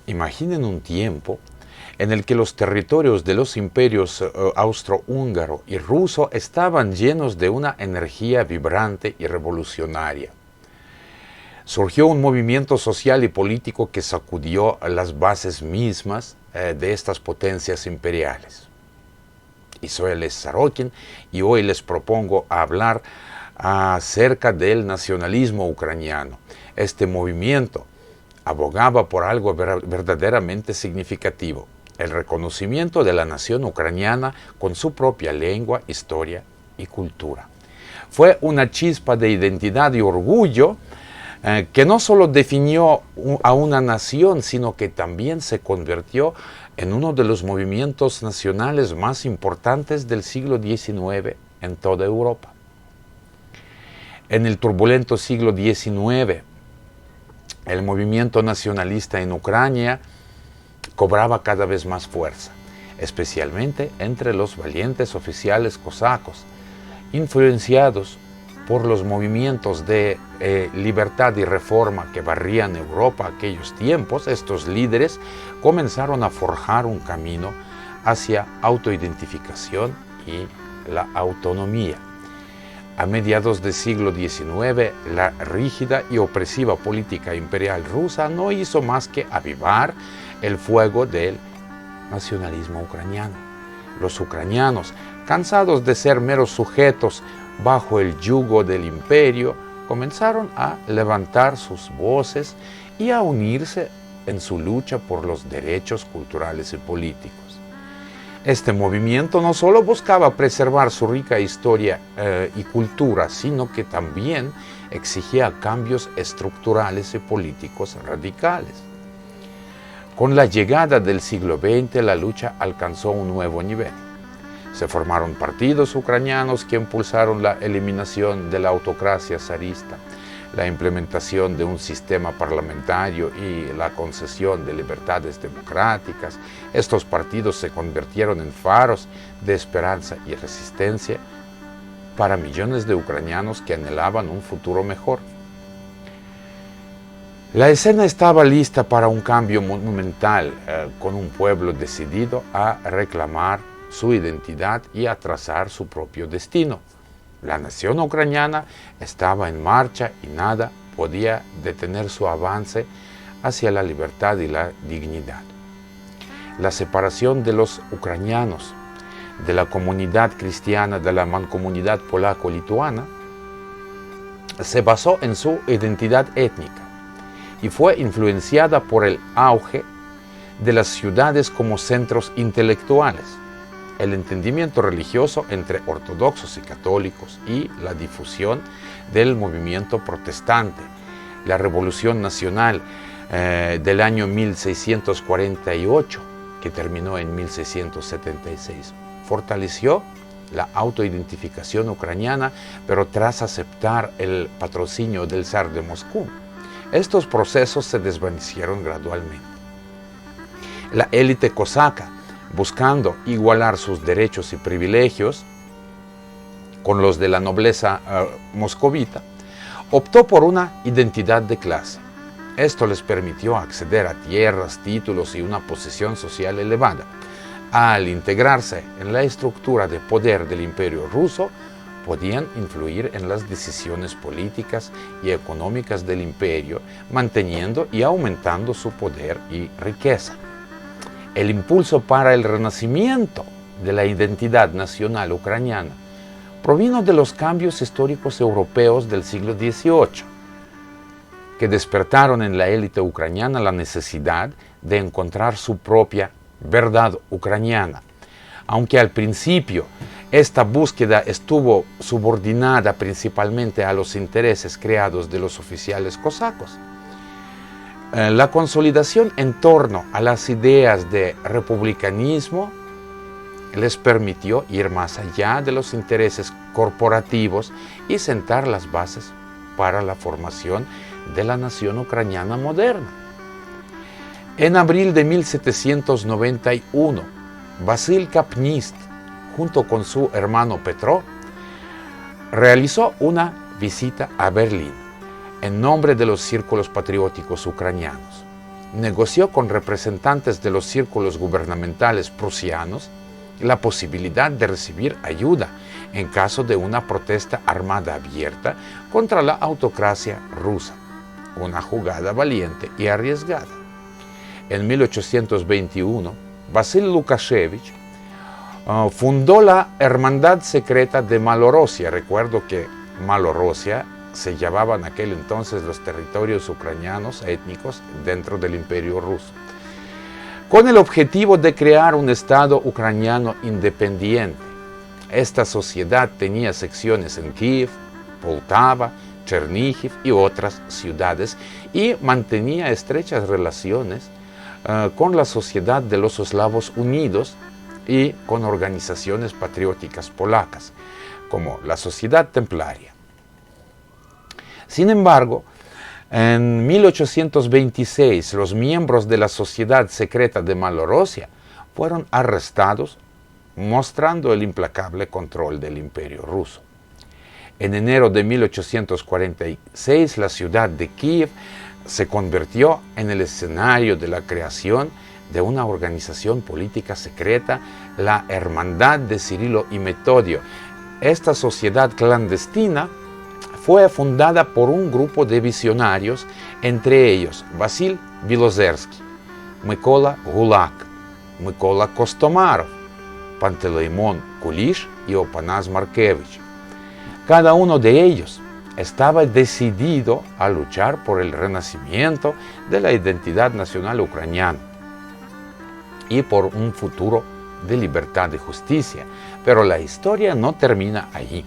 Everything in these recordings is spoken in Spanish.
Imaginen un tiempo en el que los territorios de los imperios austrohúngaro y ruso estaban llenos de una energía vibrante y revolucionaria. Surgió un movimiento social y político que sacudió las bases mismas de estas potencias imperiales. Y soy Les Sarokin y hoy les propongo hablar acerca del nacionalismo ucraniano. Este movimiento abogaba por algo verdaderamente significativo: el reconocimiento de la nación ucraniana con su propia lengua, historia y cultura. Fue una chispa de identidad y orgullo que no solo definió a una nación, sino que también se convirtió en uno de los movimientos nacionales más importantes del siglo XIX en toda Europa. En el turbulento siglo XIX, el movimiento nacionalista en Ucrania cobraba cada vez más fuerza, especialmente entre los valientes oficiales cosacos, influenciados por los movimientos de libertad y reforma que barrían Europa aquellos tiempos. Estos líderes comenzaron a forjar un camino hacia autoidentificación y la autonomía. A mediados del siglo XIX, la rígida y opresiva política imperial rusa no hizo más que avivar el fuego del nacionalismo ucraniano. Los ucranianos, cansados de ser meros sujetos bajo el yugo del imperio, comenzaron a levantar sus voces y a unirse en su lucha por los derechos culturales y políticos. Este movimiento no solo buscaba preservar su rica historia y cultura, sino que también exigía cambios estructurales y políticos radicales. Con la llegada del siglo XX, la lucha alcanzó un nuevo nivel. Se formaron partidos ucranianos que impulsaron la eliminación de la autocracia zarista, la implementación de un sistema parlamentario y la concesión de libertades democráticas. Estos partidos se convirtieron en faros de esperanza y resistencia para millones de ucranianos que anhelaban un futuro mejor. La escena estaba lista para un cambio monumental, con un pueblo decidido a reclamar su identidad y a trazar su propio destino. La nación ucraniana estaba en marcha y nada podía detener su avance hacia la libertad y la dignidad. La separación de los ucranianos de la comunidad cristiana de la mancomunidad polaco-lituana se basó en su identidad étnica y fue influenciada por el auge de las ciudades como centros intelectuales, el entendimiento religioso entre ortodoxos y católicos y la difusión del movimiento protestante. La Revolución Nacional del año 1648, que terminó en 1676, fortaleció la autoidentificación ucraniana, pero tras aceptar el patrocinio del zar de Moscú. Estos procesos se desvanecieron gradualmente. La élite cosaca, buscando igualar sus derechos y privilegios con los de la nobleza moscovita, optó por una identidad de clase. Esto les permitió acceder a tierras, títulos y una posición social elevada. Al integrarse en la estructura de poder del Imperio ruso, podían influir en las decisiones políticas y económicas del imperio, manteniendo y aumentando su poder y riqueza. El impulso para el renacimiento de la identidad nacional ucraniana provino de los cambios históricos europeos del siglo XVIII, que despertaron en la élite ucraniana la necesidad de encontrar su propia verdad ucraniana. Aunque al principio esta búsqueda estuvo subordinada principalmente a los intereses creados de los oficiales cosacos, la consolidación en torno a las ideas de republicanismo les permitió ir más allá de los intereses corporativos y sentar las bases para la formación de la nación ucraniana moderna. En abril de 1791, Vasil Kapnist, junto con su hermano Petro, realizó una visita a Berlín en nombre de los círculos patrióticos ucranianos. negoció con representantes de los círculos gubernamentales prusianos la posibilidad de recibir ayuda en caso de una protesta armada abierta contra la autocracia rusa, una jugada valiente y arriesgada. En 1821, Vasil Lukashevich fundó la Hermandad Secreta de Malorossia. Recuerdo que Malorossia se llamaban en aquel entonces los territorios ucranianos étnicos dentro del Imperio Ruso, con el objetivo de crear un Estado ucraniano independiente. Esta sociedad tenía secciones en Kiev, Poltava, Chernihiv y otras ciudades y mantenía estrechas relaciones con la Sociedad de los Eslavos Unidos y con organizaciones patrióticas polacas, como la Sociedad Templaria. Sin embargo, en 1826 los miembros de la Sociedad Secreta de Malorossia fueron arrestados, mostrando el implacable control del Imperio Ruso. En enero de 1846 la ciudad de Kiev se convirtió en el escenario de la creación de una organización política secreta, la Hermandad de Cirilo y Metodio. Esta sociedad clandestina fue fundada por un grupo de visionarios, entre ellos Vasil Bilozersky, Mykola Gulak, Mykola Kostomarov, Panteleimon Kulish y Opanás Markevich. Cada uno de ellos estaba decidido a luchar por el renacimiento de la identidad nacional ucraniana y por un futuro de libertad y justicia. Pero la historia no termina allí.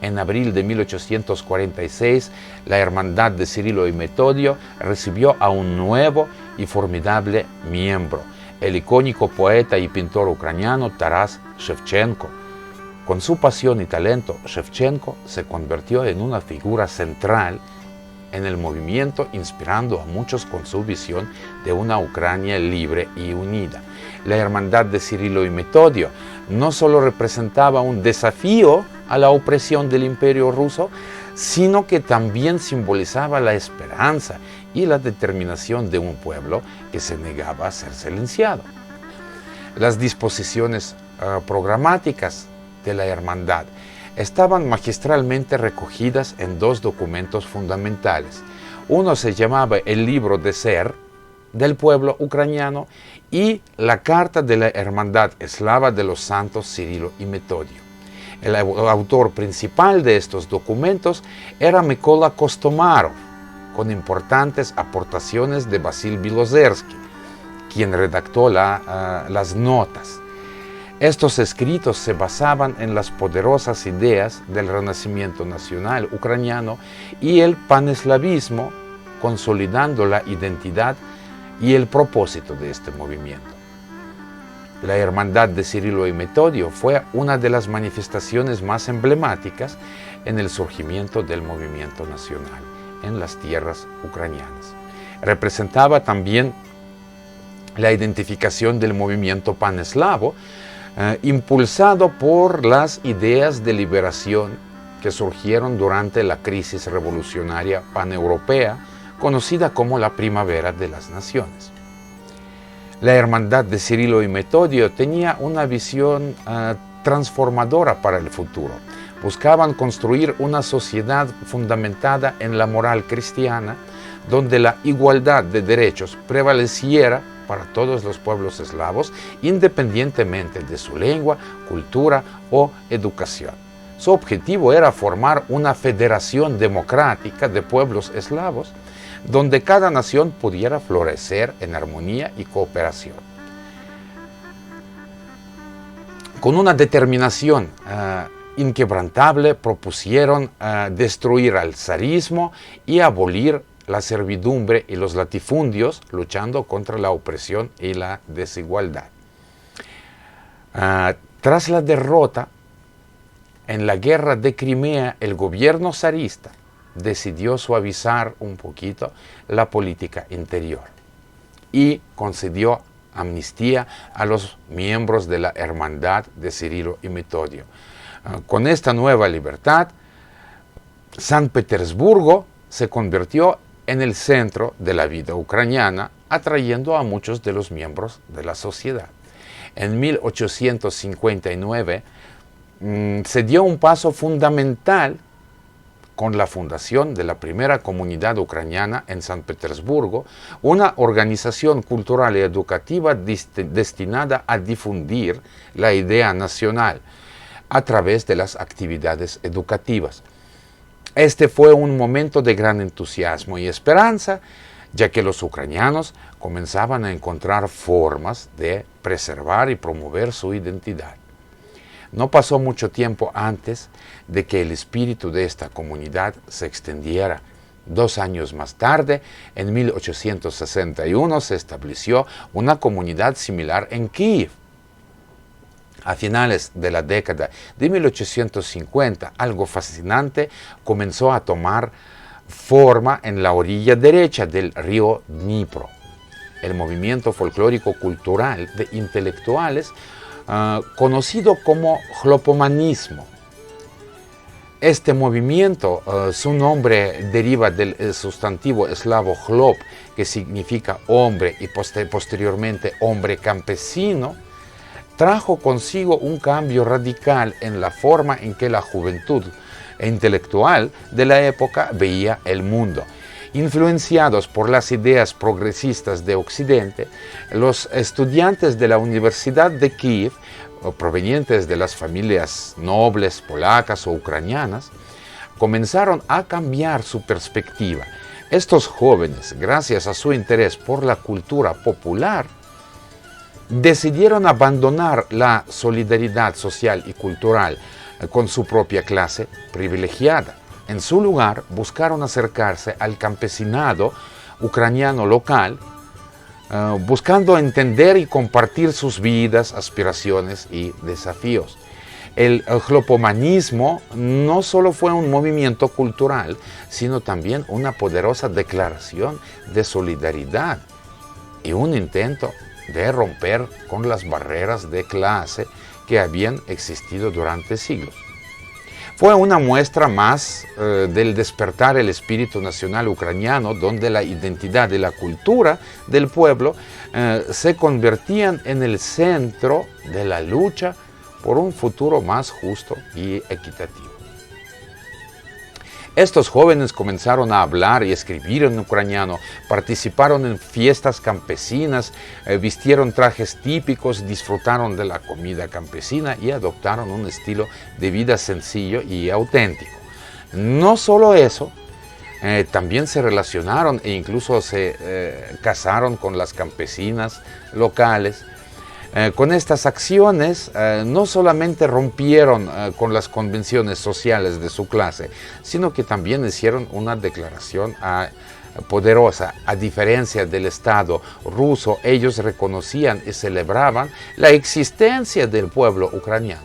En abril de 1846, la Hermandad de Cirilo y Metodio recibió a un nuevo y formidable miembro, el icónico poeta y pintor ucraniano Taras Shevchenko. Con su pasión y talento, Shevchenko se convirtió en una figura central en el movimiento, inspirando a muchos con su visión de una Ucrania libre y unida. La Hermandad de Cirilo y Metodio no solo representaba un desafío a la opresión del Imperio Ruso, sino que también simbolizaba la esperanza y la determinación de un pueblo que se negaba a ser silenciado. Las disposiciones programáticas de la hermandad estaban magistralmente recogidas en dos documentos fundamentales. Uno se llamaba el Libro de Ser del pueblo ucraniano y la Carta de la Hermandad Eslava de los Santos Cirilo y Metodio. El autor principal de estos documentos era Mykola Kostomarov, con importantes aportaciones de Vasil Bilozersky, quien redactó las notas. Estos escritos se basaban en las poderosas ideas del renacimiento nacional ucraniano y el paneslavismo, consolidando la identidad y el propósito de este movimiento. La Hermandad de Cirilo y Metodio fue una de las manifestaciones más emblemáticas en el surgimiento del movimiento nacional en las tierras ucranianas. Representaba también la identificación del movimiento paneslavo, impulsado por las ideas de liberación que surgieron durante la crisis revolucionaria paneuropea, conocida como la Primavera de las Naciones. La Hermandad de Cirilo y Metodio tenía una visión transformadora para el futuro. Buscaban construir una sociedad fundamentada en la moral cristiana, donde la igualdad de derechos prevaleciera para todos los pueblos eslavos, independientemente de su lengua, cultura o educación. Su objetivo era formar una federación democrática de pueblos eslavos, donde cada nación pudiera florecer en armonía y cooperación. Con una determinación inquebrantable propusieron destruir al zarismo y abolir la servidumbre y los latifundios, luchando contra la opresión y la desigualdad. Tras la derrota en la guerra de Crimea, el gobierno zarista decidió suavizar un poquito la política interior y concedió amnistía a los miembros de la Hermandad de Cirilo y Metodio. Con esta nueva libertad, San Petersburgo se convirtió en el centro de la vida ucraniana, atrayendo a muchos de los miembros de la sociedad. En 1859 se dio un paso fundamental con la fundación de la primera comunidad ucraniana en San Petersburgo, una organización cultural y educativa destinada a difundir la idea nacional a través de las actividades educativas. Este fue un momento de gran entusiasmo y esperanza, ya que los ucranianos comenzaban a encontrar formas de preservar y promover su identidad. No pasó mucho tiempo antes de que el espíritu de esta comunidad se extendiera. 2 años más tarde, en 1861, se estableció una comunidad similar en Kiev. A finales de la década de 1850, algo fascinante comenzó a tomar forma en la orilla derecha del río Dnipro. El movimiento folclórico cultural de intelectuales conocido como Chlopomanismo. Este movimiento, su nombre deriva del sustantivo eslavo chlop, que significa hombre y posteriormente hombre campesino, trajo consigo un cambio radical en la forma en que la juventud intelectual de la época veía el mundo. Influenciados por las ideas progresistas de Occidente, los estudiantes de la Universidad de Kiev, provenientes de las familias nobles polacas o ucranianas, comenzaron a cambiar su perspectiva. Estos jóvenes, gracias a su interés por la cultura popular, decidieron abandonar la solidaridad social y cultural con su propia clase privilegiada. En su lugar, buscaron acercarse al campesinado ucraniano local, buscando entender y compartir sus vidas, aspiraciones y desafíos. El chlopomanismo no solo fue un movimiento cultural, sino también una poderosa declaración de solidaridad y un intento de romper con las barreras de clase que habían existido durante siglos. Fue una muestra más del despertar el espíritu nacional ucraniano, donde la identidad y la cultura del pueblo se convertían en el centro de la lucha por un futuro más justo y equitativo. Estos jóvenes comenzaron a hablar y escribir en ucraniano, participaron en fiestas campesinas, vistieron trajes típicos, disfrutaron de la comida campesina y adoptaron un estilo de vida sencillo y auténtico. No solo eso, también se relacionaron e incluso se casaron con las campesinas locales. Con estas acciones no solamente rompieron con las convenciones sociales de su clase, sino que también hicieron una declaración poderosa. A diferencia del Estado ruso, ellos reconocían y celebraban la existencia del pueblo ucraniano.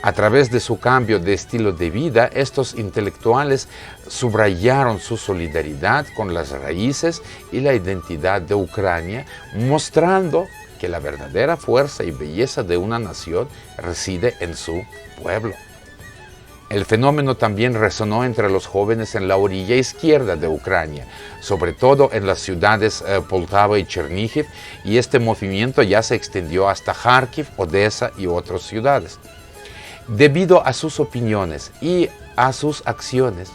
A través de su cambio de estilo de vida, estos intelectuales subrayaron su solidaridad con las raíces y la identidad de Ucrania, mostrando que la verdadera fuerza y belleza de una nación reside en su pueblo. El fenómeno también resonó entre los jóvenes en la orilla izquierda de Ucrania, sobre todo en las ciudades Poltava y Chernihiv, y este movimiento ya se extendió hasta Kharkiv, Odessa y otras ciudades. Debido a sus opiniones y a sus acciones,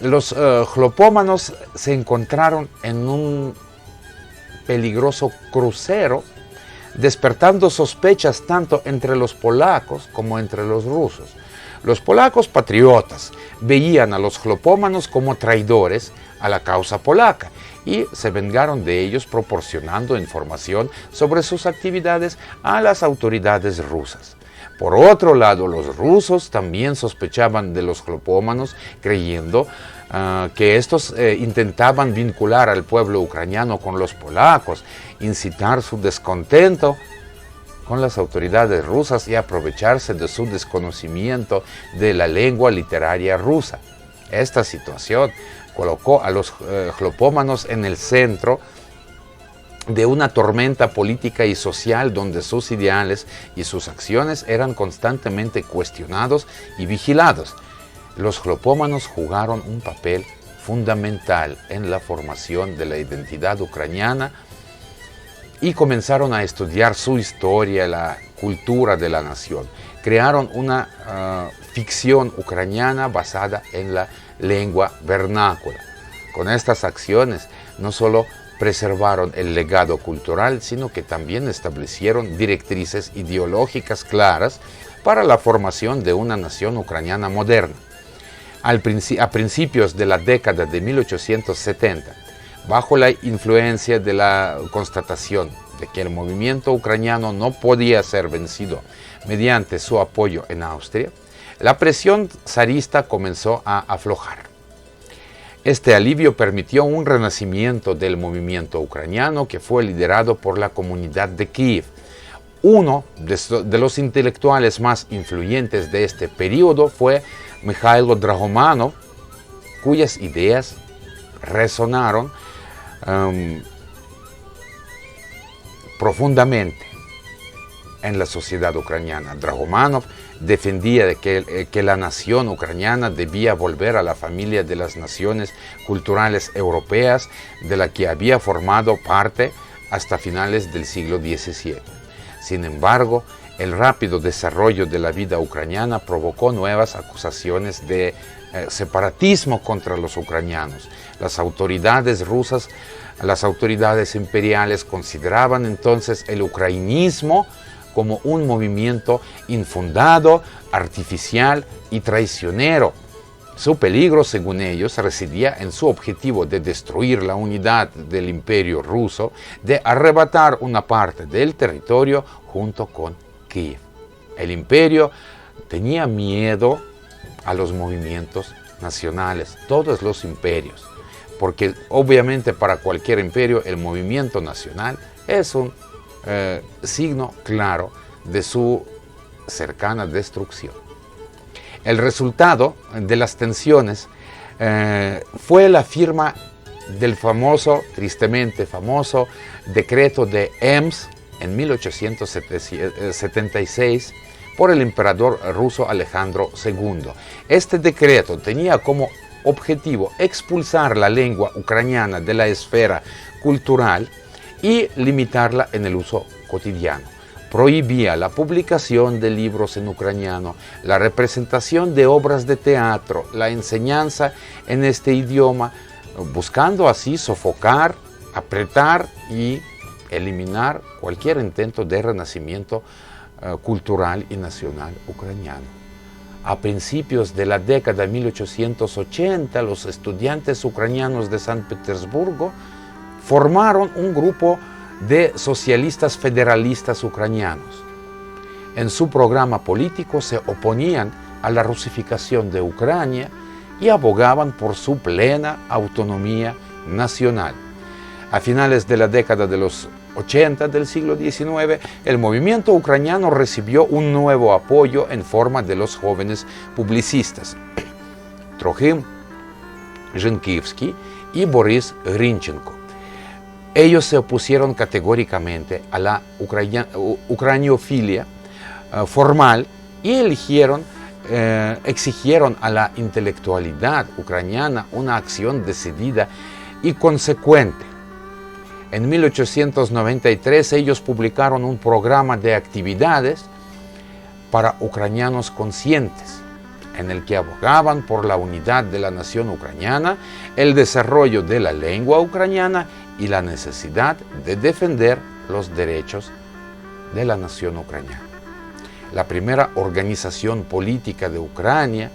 los chlopómanos se encontraron en un peligroso crucero, despertando sospechas tanto entre los polacos como entre los rusos. Los polacos patriotas veían a los chlopómanos como traidores a la causa polaca y se vengaron de ellos proporcionando información sobre sus actividades a las autoridades rusas. Por otro lado, los rusos también sospechaban de los chlopómanos, creyendo que estos intentaban vincular al pueblo ucraniano con los polacos, incitar su descontento con las autoridades rusas y aprovecharse de su desconocimiento de la lengua literaria rusa. Esta situación colocó a los chlopómanos en el centro de una tormenta política y social donde sus ideales y sus acciones eran constantemente cuestionados y vigilados. Los chlopómanos jugaron un papel fundamental en la formación de la identidad ucraniana y comenzaron a estudiar su historia, la cultura de la nación. Crearon una ficción ucraniana basada en la lengua vernácula. Con estas acciones no solo preservaron el legado cultural, sino que también establecieron directrices ideológicas claras para la formación de una nación ucraniana moderna. A principios de la década de 1870, bajo la influencia de la constatación de que el movimiento ucraniano no podía ser vencido mediante su apoyo en Austria, la presión zarista comenzó a aflojar. Este alivio permitió un renacimiento del movimiento ucraniano que fue liderado por la comunidad de Kiev. Uno de los intelectuales más influyentes de este periodo fue Mikhailo Dragomanov, cuyas ideas resonaron profundamente en la sociedad ucraniana. Dragomanov defendía que la nación ucraniana debía volver a la familia de las naciones culturales europeas de la que había formado parte hasta finales del siglo XVII. Sin embargo, el rápido desarrollo de la vida ucraniana provocó nuevas acusaciones de separatismo contra los ucranianos. Las autoridades rusas, las autoridades imperiales consideraban entonces el ucranismo como un movimiento infundado, artificial y traicionero. Su peligro, según ellos, residía en su objetivo de destruir la unidad del imperio ruso, de arrebatar una parte del territorio junto con Kiev. El imperio tenía miedo a los movimientos nacionales, todos los imperios, porque obviamente para cualquier imperio el movimiento nacional es un signo claro de su cercana destrucción. El resultado de las tensiones fue la firma del famoso, tristemente famoso, decreto de Ems en 1876 por el emperador ruso Alejandro II. Este decreto tenía como objetivo expulsar la lengua ucraniana de la esfera cultural y limitarla en el uso cotidiano. Prohibía la publicación de libros en ucraniano, la representación de obras de teatro, la enseñanza en este idioma, buscando así sofocar, apretar y eliminar cualquier intento de renacimiento cultural y nacional ucraniano. A principios de la década de 1880, los estudiantes ucranianos de San Petersburgo formaron un grupo de socialistas federalistas ucranianos. En su programa político se oponían a la rusificación de Ucrania y abogaban por su plena autonomía nacional. A finales de la década de los 80 del siglo XIX, el movimiento ucraniano recibió un nuevo apoyo en forma de los jóvenes publicistas Trokhim Zhinkivsky y Boris Grinchenko. Ellos se opusieron categóricamente a la ucraniofilia formal y exigieron a la intelectualidad ucraniana una acción decidida y consecuente. En 1893 ellos publicaron un programa de actividades para ucranianos conscientes, en el que abogaban por la unidad de la nación ucraniana, el desarrollo de la lengua ucraniana y la necesidad de defender los derechos de la nación ucraniana. La primera organización política de Ucrania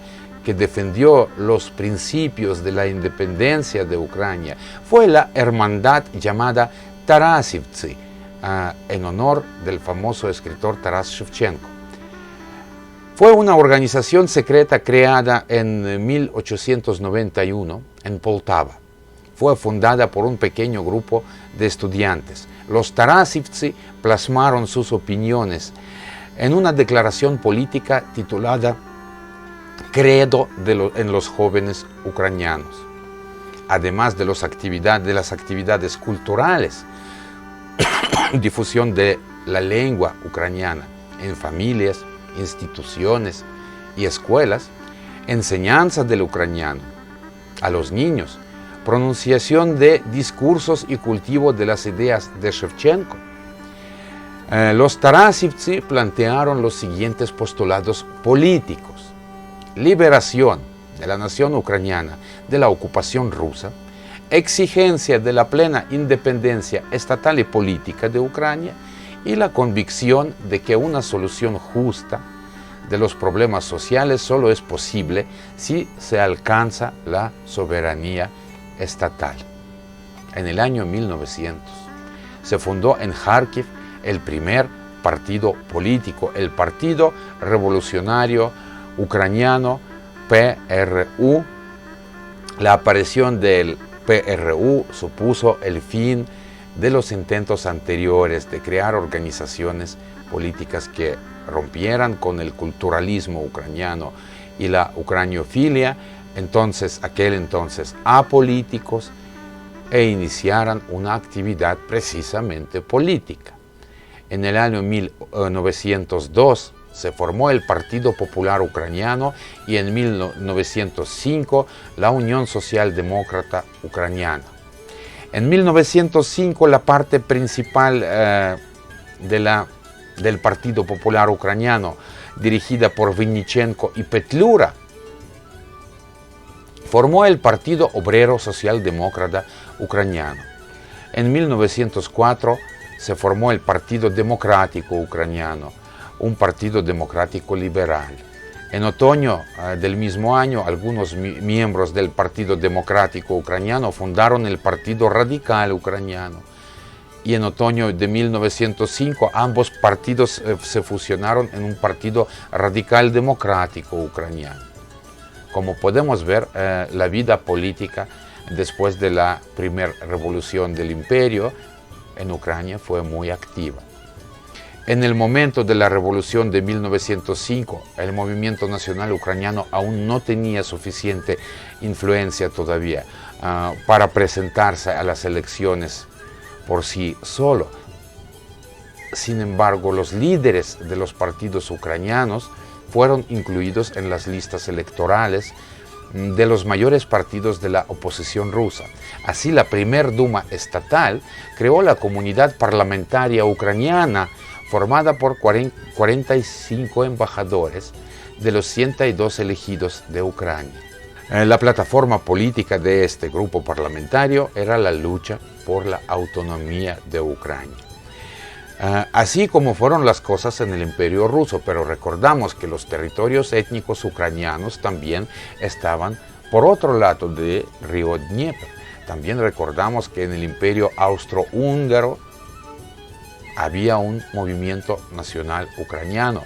que defendió los principios de la independencia de Ucrania fue la hermandad llamada Tarasivtsi, en honor del famoso escritor Taras Shevchenko. Fue una organización secreta creada en 1891 en Poltava. Fue fundada por un pequeño grupo de estudiantes. Los Tarasivtsi plasmaron sus opiniones en una declaración política titulada Credo en los jóvenes ucranianos. Además de las actividades culturales, difusión de la lengua ucraniana en familias, instituciones y escuelas, enseñanza del ucraniano, a los niños, pronunciación de discursos y cultivo de las ideas de Shevchenko. Los Tarasivtsi plantearon los siguientes postulados políticos: liberación de la nación ucraniana de la ocupación rusa, exigencia de la plena independencia estatal y política de Ucrania y la convicción de que una solución justa de los problemas sociales solo es posible si se alcanza la soberanía estatal. En el año 1900 se fundó en Kharkiv el primer partido político, el Partido Revolucionario Ucraniano, PRU. La aparición del PRU supuso el fin de los intentos anteriores de crear organizaciones políticas que rompieran con el culturalismo ucraniano y la ucraniofilia, aquel entonces apolíticos, e iniciaran una actividad precisamente política. En el año 1902 se formó el Partido Popular Ucraniano y en 1905 la Unión Socialdemócrata Ucraniana. En 1905 la parte principal del Partido Popular Ucraniano, dirigida por Vinnichenko y Petlura, formó el Partido Obrero Socialdemócrata Ucraniano. En 1904 se formó el Partido Democrático Ucraniano, un partido democrático liberal. En otoño del mismo año, algunos miembros del Partido Democrático Ucraniano fundaron el Partido Radical Ucraniano. Y en otoño de 1905 ambos partidos se fusionaron en un Partido Radical Democrático Ucraniano. Como podemos ver, la vida política después de la primera revolución del imperio en Ucrania fue muy activa. En el momento de la revolución de 1905, el movimiento nacional ucraniano aún no tenía suficiente influencia todavía para presentarse a las elecciones por sí solo. Sin embargo, los líderes de los partidos ucranianos fueron incluidos en las listas electorales de los mayores partidos de la oposición rusa. Así, la primer Duma estatal creó la comunidad parlamentaria ucraniana, formada por 45 embajadores de los 102 elegidos de Ucrania. La plataforma política de este grupo parlamentario era la lucha por la autonomía de Ucrania. Así como fueron las cosas en el Imperio Ruso, pero recordamos que los territorios étnicos ucranianos también estaban por otro lado del río Dnieper. También recordamos que en el Imperio Austrohúngaro había un movimiento nacional ucraniano.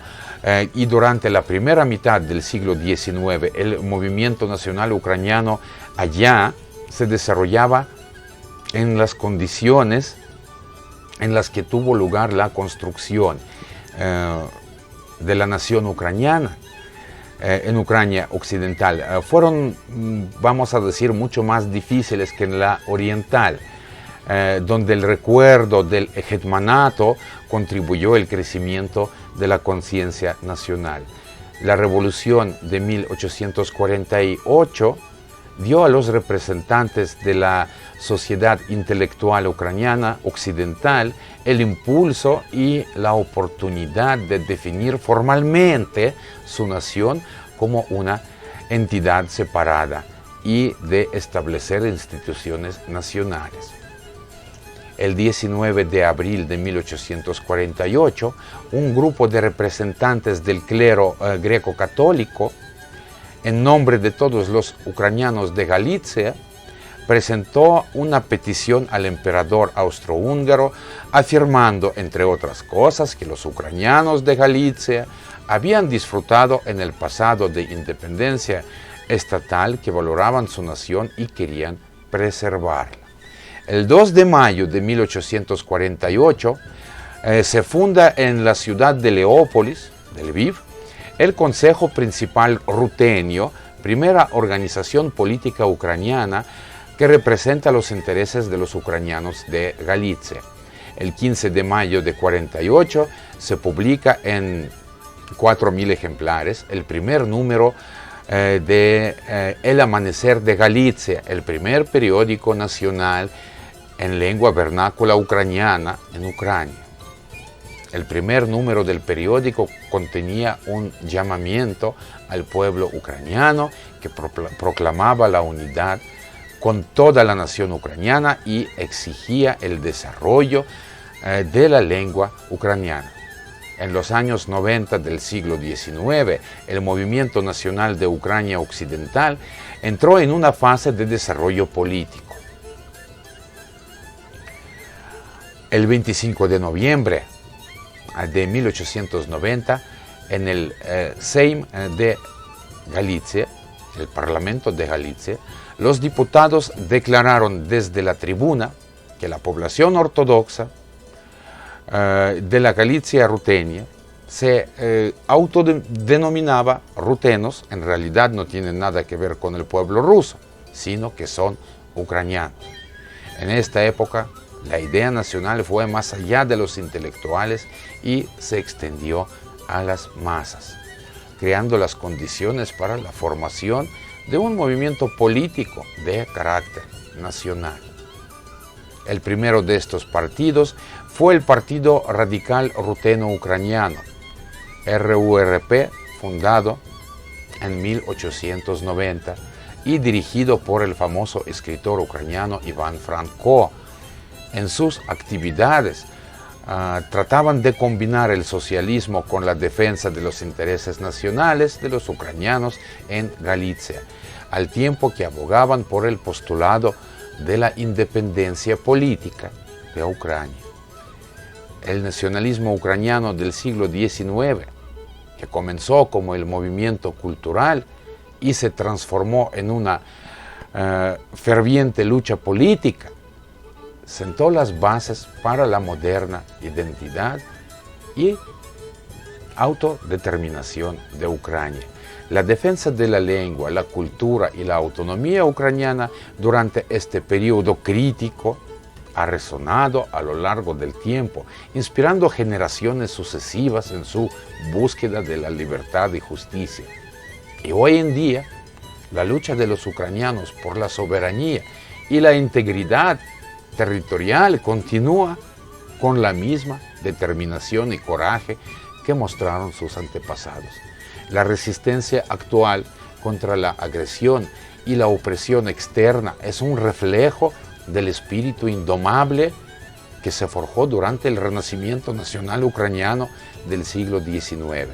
Y durante la primera mitad del siglo XIX, el movimiento nacional ucraniano allá se desarrollaba en las condiciones en las que tuvo lugar la construcción de la nación ucraniana en Ucrania occidental. Fueron, vamos a decir, mucho más difíciles que en la oriental, donde el recuerdo del hetmanato contribuyó al crecimiento de la conciencia nacional. La revolución de 1848 dio a los representantes de la sociedad intelectual ucraniana occidental el impulso y la oportunidad de definir formalmente su nación como una entidad separada y de establecer instituciones nacionales. El 19 de abril de 1848, un grupo de representantes del clero greco-católico, en nombre de todos los ucranianos de Galicia, presentó una petición al emperador austrohúngaro afirmando, entre otras cosas, que los ucranianos de Galicia habían disfrutado en el pasado de independencia estatal, que valoraban su nación y querían preservarla. El 2 de mayo de 1848 se funda en la ciudad de Leópolis, de Lviv, el Consejo Principal Rutenio, primera organización política ucraniana que representa los intereses de los ucranianos de Galicia. El 15 de mayo de 48 se publica en 4.000 ejemplares el primer número El Amanecer de Galicia, el primer periódico nacional en lengua vernácula ucraniana en Ucrania. El primer número del periódico contenía un llamamiento al pueblo ucraniano que proclamaba la unidad con toda la nación ucraniana y exigía el desarrollo de la lengua ucraniana. En los años 90 del siglo XIX, el movimiento nacional de Ucrania Occidental entró en una fase de desarrollo político. El 25 de noviembre de 1890, en el Sejm de Galicia, el Parlamento de Galicia, los diputados declararon desde la tribuna que la población ortodoxa de la Galicia rutenia se autodenominaba rutenos. En realidad no tienen nada que ver con el pueblo ruso, sino que son ucranianos. En esta época, la idea nacional fue más allá de los intelectuales y se extendió a las masas, creando las condiciones para la formación de un movimiento político de carácter nacional. El primero de estos partidos fue el Partido Radical Ruteno Ucraniano, RURP, fundado en 1890 y dirigido por el famoso escritor ucraniano Iván Franko. En sus actividades trataban de combinar el socialismo con la defensa de los intereses nacionales de los ucranianos en Galicia, al tiempo que abogaban por el postulado de la independencia política de Ucrania. El nacionalismo ucraniano del siglo XIX, que comenzó como el movimiento cultural y se transformó en una ferviente lucha política, sentó las bases para la moderna identidad y autodeterminación de Ucrania. La defensa de la lengua, la cultura y la autonomía ucraniana durante este periodo crítico ha resonado a lo largo del tiempo, inspirando generaciones sucesivas en su búsqueda de la libertad y justicia. Y hoy en día, la lucha de los ucranianos por la soberanía y la integridad territorial continúa con la misma determinación y coraje que mostraron sus antepasados. La resistencia actual contra la agresión y la opresión externa es un reflejo del espíritu indomable que se forjó durante el renacimiento nacional ucraniano del siglo XIX.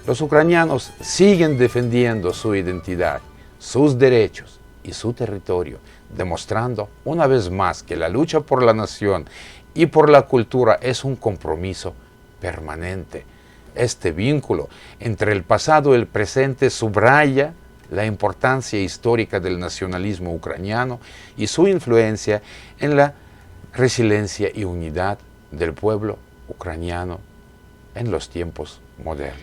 Los ucranianos siguen defendiendo su identidad, sus derechos y su territorio, demostrando una vez más que la lucha por la nación y por la cultura es un compromiso permanente. Este vínculo entre el pasado y el presente subraya la importancia histórica del nacionalismo ucraniano y su influencia en la resiliencia y unidad del pueblo ucraniano en los tiempos modernos.